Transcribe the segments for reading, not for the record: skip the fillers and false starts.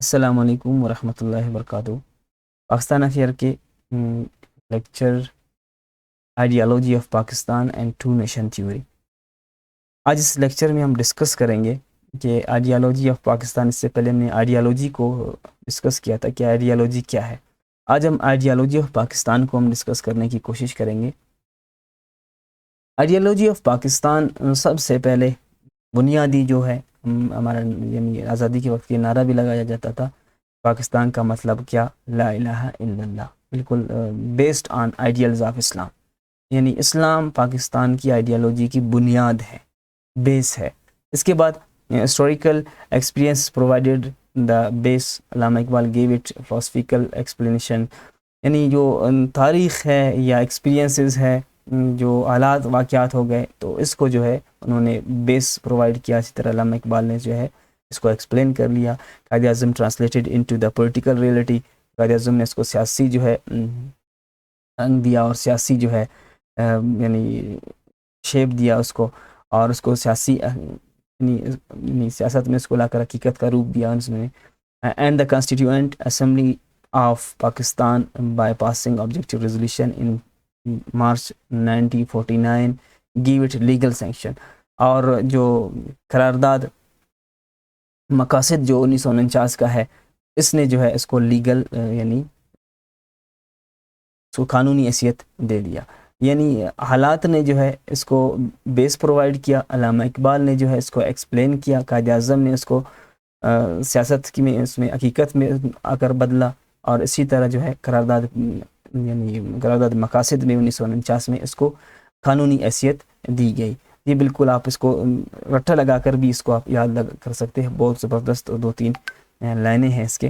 السلام علیکم ورحمۃ اللہ وبرکاتہ۔ پاکستان افیئر کے lecture ideology of Pakistan and two nation theory. آج اس لیکچر میں ہم ڈسکس کریں گے کہ آئیڈیالوجی آف پاکستان، اس سے پہلے ہم نے آئیڈیالوجی کو ڈسکس کیا تھا کہ آئیڈیالوجی کیا ہے۔ آج ہم آئیڈیالوجی آف پاکستان کو ہم ڈسکس کرنے کی کوشش کریں گے۔ آئیڈیالوجی آف پاکستان سب سے پہلے بنیادی جو ہے ہمارا یعنی آزادی کے وقت یہ نعرہ بھی لگایا جاتا تھا، پاکستان کا مطلب کیا، لا الہ الا اللہ، بالکل بیسڈ آن آئیڈیلز آف اسلام، یعنی اسلام پاکستان کی آئیڈیالوجی کی بنیاد ہے، بیس ہے۔ اس کے بعد historical experience provided the base, Allama Iqbal give it philosophical explanation, یعنی جو تاریخ ہے یا ایکسپیرینسز ہے، جو حالات واقعات ہو گئے، تو اس کو جو ہے انہوں نے بیس پرووائڈ کیا۔ اسی طرح علامہ اقبال نے جو ہے اس کو ایکسپلین کر لیا۔ Quaid Azam translated into the political reality, Quaid Azam نے اس کو سیاسی جو ہے رنگ دیا اور سیاسی جو ہے یعنی شیپ دیا اس کو، اور اس کو سیاسی یعنی سیاست میں اس کو لا کر حقیقت کا روپ دیا اس نے۔ And the constituent assembly of Pakistan by passing objective resolution in March 1949 give it legal sanction, اور جو قرارداد مقاصد جو 1949 کا ہے، اس نے جو ہے اس کو لیگل یعنی اس کو قانونی حیثیت دے دیا۔ یعنی حالات نے جو ہے اس کو بیس پرووائڈ کیا، علامہ اقبال نے جو ہے اس کو ایکسپلین کیا، قائد اعظم نے اس کو سیاست کی میں اس میں حقیقت میں آ کر بدلا، اور اسی طرح جو ہے قرارداد یعنی قرارداد مقاصد میں 1949 میں اس کو قانونی حیثیت دی گئی۔ یہ بالکل آپ اس کو رٹا لگا کر بھی اس کو آپ یاد کر سکتے ہیں، بہت زبردست دو تین لائنیں ہیں اس کے۔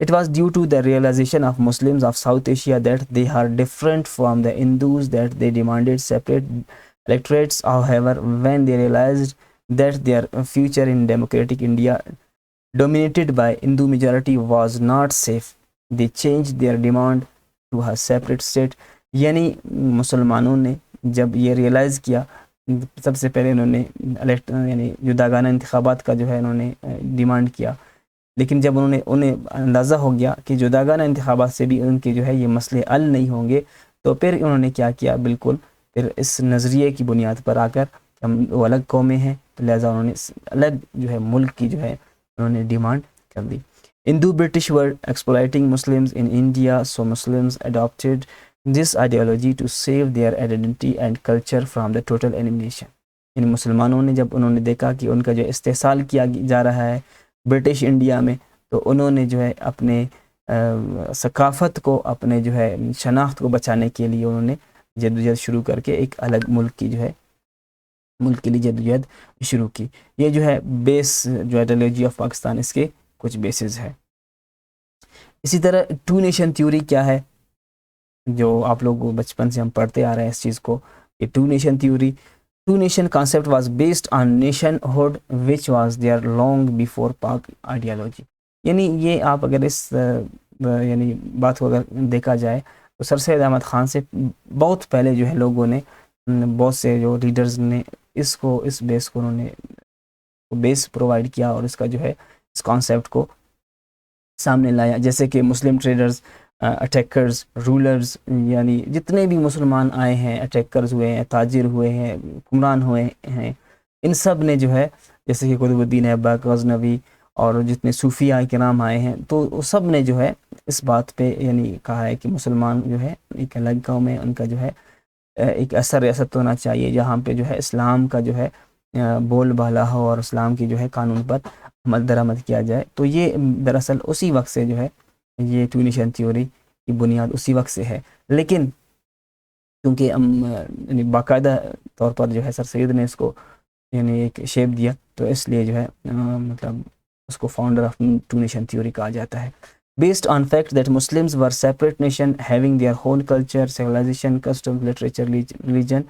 It was due to the realization of Muslims of South Asia that they are different from the Hindus that they demanded separate electorates. However, when they realized that their future in democratic India dominated by Hindu majority was not safe, they changed their demand to a separate state. یعنی مسلمانوں نے جب یہ realise کیا، سب سے پہلے انہوں نے یعنی جداگانہ انتخابات کا جو ہے انہوں نے ڈیمانڈ کیا، لیکن جب انہیں اندازہ ہو گیا کہ جداگانہ انتخابات سے بھی ان کے جو ہے یہ مسئلے حل نہیں ہوں گے، تو پھر انہوں نے کیا کیا، بالکل پھر اس نظریے کی بنیاد پر آ کر ہم وہ الگ قومیں ہیں، تو لہٰذا انہوں نے الگ جو ہے ملک کی جو ہے انہوں نے ڈیمانڈ کر دی۔ Hindu British were exploiting Muslims in India, so Muslims adapted this ideology to save their identity and culture from the total elimination. یعنی مسلمانوں نے جب انہوں نے دیکھا کہ ان کا جو استحصال کیا جا رہا ہے برٹش انڈیا میں، تو انہوں نے جو ہے اپنے ثقافت کو، اپنے جو ہے شناخت کو بچانے کے لیے انہوں نے جدوجہد شروع کر کے ایک الگ ملک کی جو ہے ملک کے لیے جدوجہد شروع کی۔ یہ جو ہے بیس جو آئیڈیالوجی آف پاکستان، اس کے کچھ بیسز ہے۔ اسی طرح ٹو نیشن تھیوری کیا ہے، جو آپ لوگ بچپن سے ہم پڑھتے آ رہے ہیں اس چیز کو، کہ two nation theory, two nation concept was based on nationhood which was there long before Pak ideology. یعنی یہ آپ اگر اس یعنی بات کو اگر دیکھا جائے تو سر سید احمد خان سے بہت پہلے جو ہے لوگوں نے، بہت سے جو لیڈرز نے اس بیس کو انہوں نے بیس پرووائڈ کیا، اور اس کا جو ہے اس کانسیپٹ کو سامنے لایا، جیسے کہ مسلم ٹریڈرز، اٹیکرز، رولرز، یعنی جتنے بھی مسلمان آئے ہیں، اٹیکرز ہوئے ہیں، تاجر ہوئے ہیں، حکمران ہوئے ہیں، ان سب نے جو ہے جیسے کہ قطب الدین ایبک غزنوی اور جتنے صوفیاء کرام آئے ہیں، تو سب نے جو ہے اس بات پہ یعنی کہا ہے کہ مسلمان جو ہے ایک الگ قوم ہے، ان کا جو ہے ایک اثر ریاست ہونا چاہیے جہاں پہ جو ہے اسلام کا جو ہے بول بالا ہو اور اسلام کی جو ہے قانون پر عمل درآمد کیا جائے۔ تو یہ دراصل اسی وقت سے جو ہے یہ ٹو نیشن تھیوری کی بنیاد اسی وقت سے ہے، لیکن کیونکہ ہم یعنی باقاعدہ طور پر جو ہے سر سید نے اس کو یعنی ایک شیپ دیا، تو اس لیے جو ہے مطلب اس کو founder of two nation theory کہا جاتا ہے۔ Based on fact that Muslims were separate nation having their own culture, civilization, custom, literature, religion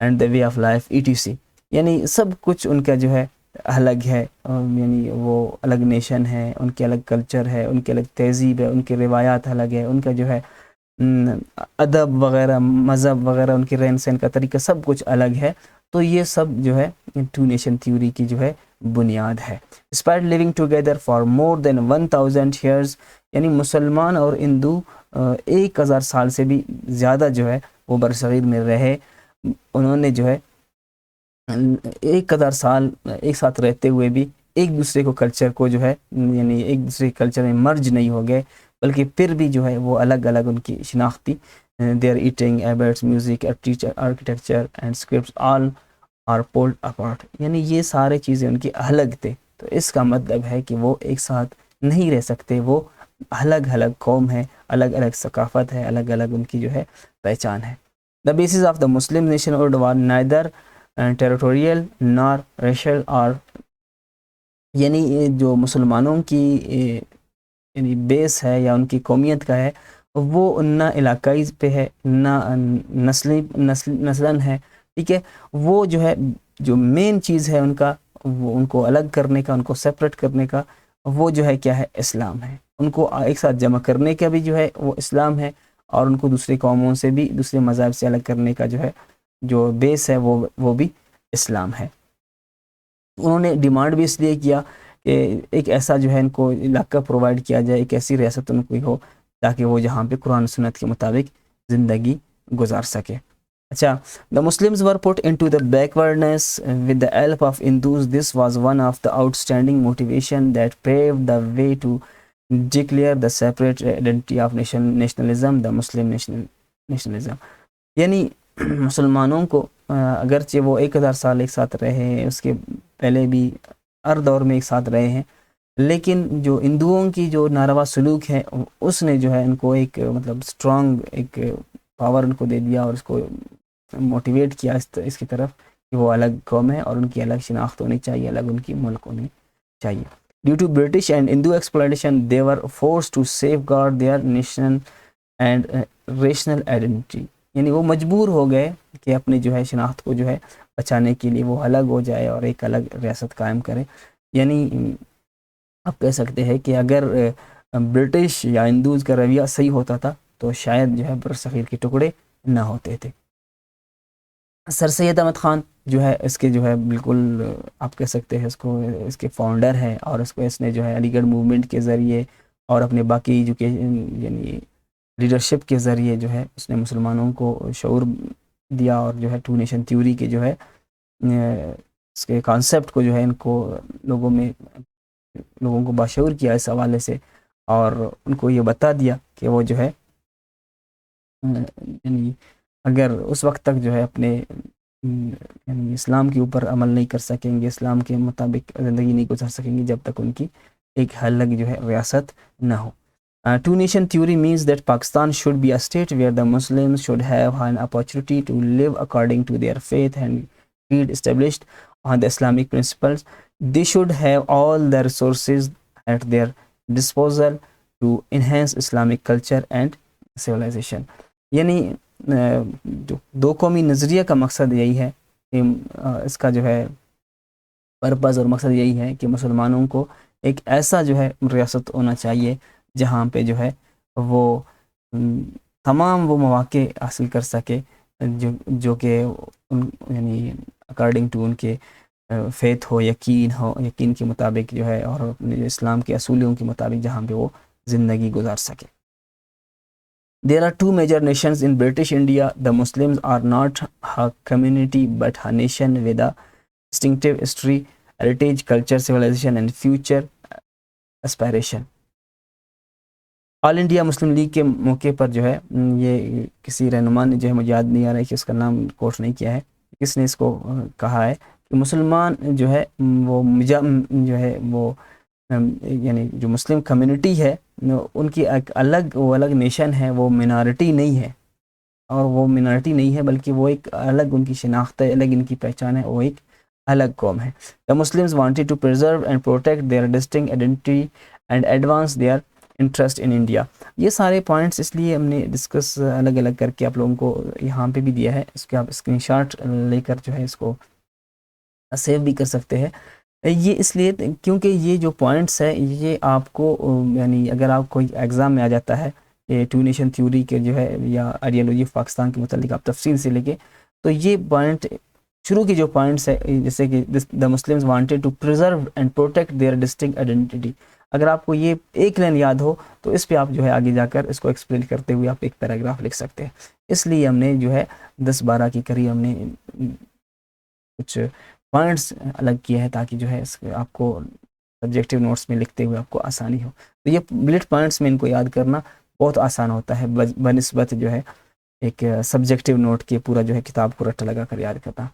and the way of life ETC، یعنی سب کچھ ان کا جو ہے الگ ہے، یعنی وہ الگ نیشن ہے، ان کے الگ کلچر ہے، ان کی الگ تہذیب ہے، ان کی روایات الگ ہے، ان کا جو ہے ادب وغیرہ، مذہب وغیرہ، ان کے رہن سہن کا طریقہ سب کچھ الگ ہے۔ تو یہ سب جو ہے ٹو نیشن تھیوری کی جو ہے بنیاد ہے. Despite living together for more than 1000 years, یعنی مسلمان اور ہندو 1000 سال سے بھی زیادہ جو ہے وہ برصغیر میں رہے, انہوں نے جو ہے 1000 سال ایک ساتھ رہتے ہوئے بھی ایک دوسرے کو کلچر کو جو ہے یعنی ایک دوسرے کلچر میں مرج نہیں ہو گئے, بلکہ پھر بھی جو ہے وہ الگ الگ ان کی شناختی their eating habits, music, architecture and scripts all are pulled apart. یعنی یہ سارے چیزیں ان کی الگ تھے. تو اس کا مطلب ہے کہ وہ ایک ساتھ نہیں رہ سکتے, وہ الگ الگ قوم ہے, الگ الگ ثقافت ہے, الگ الگ ان کی جو ہے پہچان ہے. The basis of the Muslim nationhood was neither territorial nor racial or یعنی جو مسلمانوں کی یعنی بیس ہے یا ان کی قومیت کا ہے وہ نہ علاقائی پہ ہے نہ نسلاً ہے, ٹھیک ہے. وہ جو ہے جو مین چیز ہے ان کا, وہ ان کو الگ کرنے کا, ان کو سپریٹ کرنے کا, وہ جو ہے کیا ہے, اسلام ہے. ان کو ایک ساتھ جمع کرنے کا بھی جو ہے وہ اسلام ہے, اور ان کو دوسری قوموں سے بھی دوسرے مذاہب سے الگ کرنے کا جو ہے جو بیس ہے وہ بھی اسلام ہے. انہوں نے ڈیمانڈ بھی اس لیے کیا کہ ایک ایسا جو ہے ان کو علاقہ پرووائڈ کیا جائے, ایک ایسی ریاست ان کو ہو تاکہ وہ جہاں پہ قرآن سنت کے مطابق زندگی گزار سکے. اچھا, the Muslims were put into the backwardness with the help of Hindus. This was one of the outstanding motivation that paved the way to declare the separate identity of nationalism, the Muslim nationalism. یعنی مسلمانوں کو اگرچہ وہ 1000 سال ایک ساتھ رہے ہیں, اس کے پہلے بھی ہر دور میں ایک ساتھ رہے ہیں, لیکن جو ہندوؤں کی جو ناروا سلوک ہے اس نے جو ہے ان کو ایک مطلب اسٹرانگ ایک پاور ان کو دے دیا, اور اس کو موٹیویٹ کیا اس کی طرف کہ وہ الگ قوم ہے اور ان کی الگ شناخت ہونی چاہیے, الگ ان کی ملک ہونی چاہیے. Due to British and Hindu exploitation, they were forced to safeguard their nation and racial identity. یعنی وہ مجبور ہو گئے کہ اپنی جو ہے شناخت کو جو ہے بچانے کے لیے وہ الگ ہو جائے اور ایک الگ ریاست قائم کرے. یعنی آپ کہہ سکتے ہیں کہ اگر برٹش یا ہندوز کا رویہ صحیح ہوتا تھا تو شاید جو ہے برصغیر کے ٹکڑے نہ ہوتے تھے. سر سید احمد خان جو ہے اس کے جو ہے بالکل آپ کہہ سکتے ہیں اس کے فاؤنڈر ہیں, اور اس نے جو ہے علی گڑھ موومنٹ کے ذریعے اور اپنے باقی ایجوکیشن یعنی لیڈرشپ کے ذریعے جو ہے اس نے مسلمانوں کو شعور دیا, اور جو ہے ٹو نیشن تھیوری کے جو ہے اس کے کانسیپٹ کو جو ہے ان کو لوگوں کو باشعور کیا اس حوالے سے, اور ان کو یہ بتا دیا کہ وہ جو ہے یعنی اگر اس وقت تک جو ہے اپنے یعنی اسلام کے اوپر عمل نہیں کر سکیں گے, اسلام کے مطابق زندگی نہیں گزار سکیں گے جب تک ان کی ایک الگ جو ہے ریاست نہ ہو. Two nation theory means that Pakistan should be a state where the Muslims should have an opportunity to live according to their faith and creed established on the Islamic principles. They should have all the resources at their disposal to enhance Islamic culture and civilization. یعنی جو دو قومی نظریہ کا مقصد یہی ہے کہ اس کا جو ہے پرپز اور مقصد یہی ہے کہ مسلمانوں کو ایک ایسا جو ہے ریاست ہونا چاہیے جہاں پہ جو ہے وہ تمام وہ مواقع حاصل کر سکے جو کہ یعنی اکارڈنگ ٹو ان کے فیتھ ہو, یقین کے مطابق جو ہے, اور اپنے اسلام کے اصولوں کے مطابق جہاں پہ وہ زندگی گزار سکے. There are two major nations in British India. The Muslims are not a community but a nation with a distinctive history, heritage, culture, civilization and future aspiration. All India Muslim league کے موقع پر جو ہے یہ کسی رہنما نے جو ہے مجھے یاد نہیں آ رہا ہے کہ اس کا نام کوٹ نہیں کیا ہے, کس نے اس کو کہا ہے کہ مسلمان جو ہے وہ جو ہے وہ یعنی جو مسلم کمیونٹی ہے ان کی ایک الگ نیشن ہے, وہ منارٹی نہیں ہے, اور وہ منارٹی نہیں ہے بلکہ وہ ایک الگ ان کی شناخت ہے, الگ ان کی پہچان ہے, وہ ایک الگ قوم ہے. The Muslims wanted to preserve and protect their distinct identity and advance their interest in India. یہ سارے پوائنٹس اس لیے ہم نے ڈسکس الگ الگ کر کے آپ لوگوں کو یہاں پہ بھی دیا ہے, اس کے آپ اسکرین شاٹ لے کر جو ہے اس کو سیو بھی کر سکتے ہیں. یہ اس لیے کیونکہ یہ جو پوائنٹس ہے یہ آپ کو یعنی اگر آپ کوئی ایگزام میں آ جاتا ہے یہ ٹو نیشن تھیوری کے جو ہے یا آئیڈیالوجی آف پاکستان کے متعلق آپ تفصیل سے لے کے, تو یہ پوائنٹ شروع کی جو پوائنٹس ہے جیسے کہ the Muslims wanted to preserve and protect their distinct identity. اگر آپ کو یہ ایک لائن یاد ہو تو اس پہ آپ جو ہے آگے جا کر اس کو ایکسپلین کرتے ہوئے آپ ایک پیراگراف لکھ سکتے ہیں. اس لیے ہم نے جو ہے 10-12 کی قریب ہم نے کچھ پوائنٹس الگ کیے ہیں تاکہ جو ہے آپ کو سبجیکٹیو نوٹس میں لکھتے ہوئے آپ کو آسانی ہو. تو یہ بلٹ پوائنٹس میں ان کو یاد کرنا بہت آسان ہوتا ہے بنسبت جو ہے ایک سبجیکٹیو نوٹ کے پورا جو ہے کتاب کو رٹا لگا کر یاد کرنا.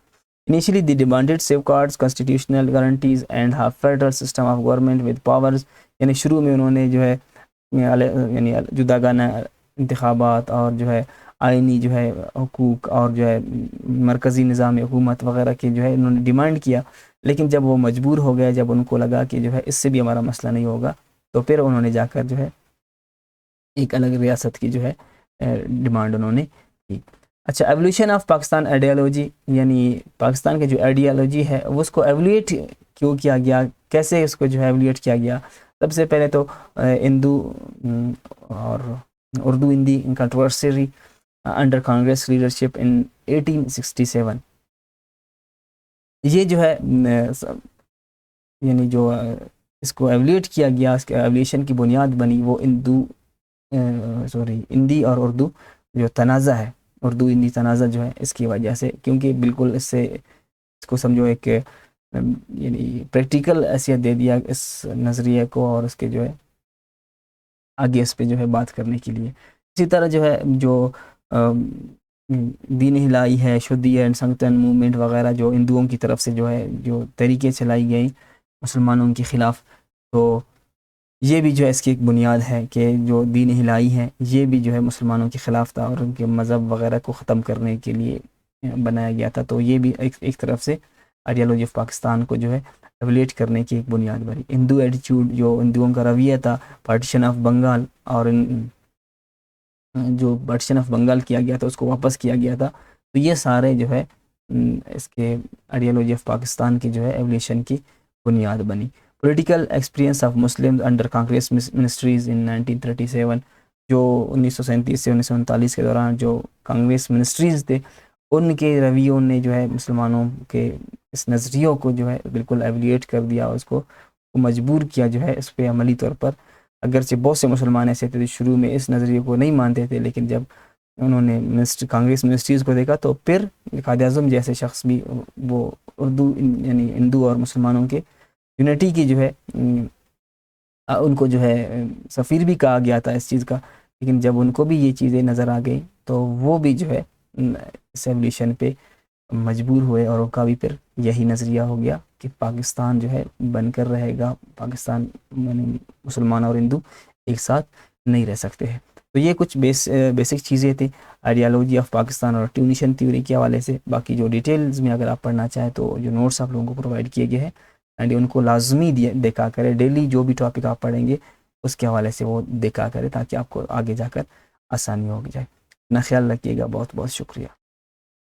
Initially they demanded safeguards, constitutional guarantees and a federal system of government with powers. یعنی شروع میں انہوں نے جو ہے یعنی جداگانہ انتخابات اور جو ہے آئینی جو ہے حقوق اور جو ہے مرکزی نظام حکومت وغیرہ کی جو ہے انہوں نے ڈیمانڈ کیا. لیکن جب وہ مجبور ہو گئے, جب ان کو لگا کہ جو ہے اس سے بھی ہمارا مسئلہ نہیں ہوگا, تو پھر انہوں نے جا کر جو ہے ایک الگ ریاست کی جو ہے ڈیمانڈ انہوں نے کی. اچھا, ایولیوشن آف پاکستان آئیڈیالوجی, یعنی پاکستان کی جو آئیڈیالوجی ہے وہ اس کو ایولیٹ کیوں کیا گیا, کیسے اس کو جو ہے ایولیٹ کیا گیا. سب سے پہلے تو ہندو اور Urdu Hindi controversy under Congress leadership in 1867. یہ جو ہے یعنی جو اس کو ایولیٹ کیا گیا, اس کے ایولیشن کی بنیاد بنی وہ ہندی اور اردو جو تنازع ہے, اردو ہندی تنازع جو ہے اس کی وجہ سے, کیونکہ بالکل اس سے اس کو سمجھو ایک یعنی پریکٹیکل حیثیت دے دیا اس نظریے کو اور اس کے جو ہے آگے اس پہ جو ہے بات کرنے کے لیے. اسی طرح جو ہے جو دین ہلائی ہے, شدی اینڈ سنگتن موومنٹ وغیرہ جو ہندوؤں کی طرف سے جو ہے جو طریقے چلائی گئی مسلمانوں کے خلاف, تو یہ بھی جو ہے اس کی ایک بنیاد ہے کہ جو دین ہلائی ہے یہ بھی جو ہے مسلمانوں کے خلاف تھا اور ان کے مذہب وغیرہ کو ختم کرنے کے لیے بنایا گیا تھا. تو یہ بھی ایک طرف سے آئیڈیالوجی آف پاکستان کو جو ہے ایولیٹ کرنے کی ایک بنیاد بنی. ہندو ایٹیچیوڈ جو ہندوؤں کا رویہ تھا, پارٹیشن آف بنگال, اور جو پارٹیشن آف بنگال کیا گیا تھا اس کو واپس کیا گیا تھا, تو یہ سارے جو ہے اس کے آئیڈیالوجی آف پاکستان کی جو ہے ایولیشن کی بنیاد بنی. Political experience of Muslim under Congress ministries in 1937, جو 1937 سے 1939 کے دوران جو کانگریس منسٹریز تھے ان کے رویوں نے جو ہے مسلمانوں کے اس نظریوں کو جو ہے بالکل ایولیٹ کر دیا اور اس کو مجبور کیا جو ہے اس پہ عملی طور پر. اگرچہ بہت سے مسلمان ایسے تھے شروع میں اس نظریے کو نہیں مانتے تھے, لیکن جب انہوں نے کانگریس منسٹریز کو دیکھا تو پھر قائد اعظم جیسے شخص بھی وہ اردو یعنی ہندو اور مسلمانوں کے یونٹی کی جو ہے ان کو جو ہے سفیر بھی کہا گیا تھا اس چیز کا, لیکن جب ان کو بھی یہ چیزیں نظر آ گئی تو وہ بھی جو ہے اس ایولیشن پہ مجبور ہوئے, اور ان کا بھی پھر یہی نظریہ ہو گیا کہ پاکستان جو ہے بن کر رہے گا, پاکستان مسلمان اور ہندو ایک ساتھ نہیں رہ سکتے ہیں. تو یہ کچھ بیسک چیزیں تھیں آئیڈیالوجی آف پاکستان اور ٹیونیشن تھیوری کے حوالے سے. باقی جو ڈیٹیلز میں اگر آپ پڑھنا چاہیں تو جو نوٹس آپ لوگوں کو پرووائڈ کیے گئے ہیں اینڈ ان کو لازمی دیکھا کرے, ڈیلی جو بھی ٹاپک آپ پڑھیں گے اس کے حوالے سے وہ دیکھا کرے تاکہ آپ کو آگے جا کر آسانی ہو جائے. اپنا خیال رکھیے گا, بہت بہت شکریہ.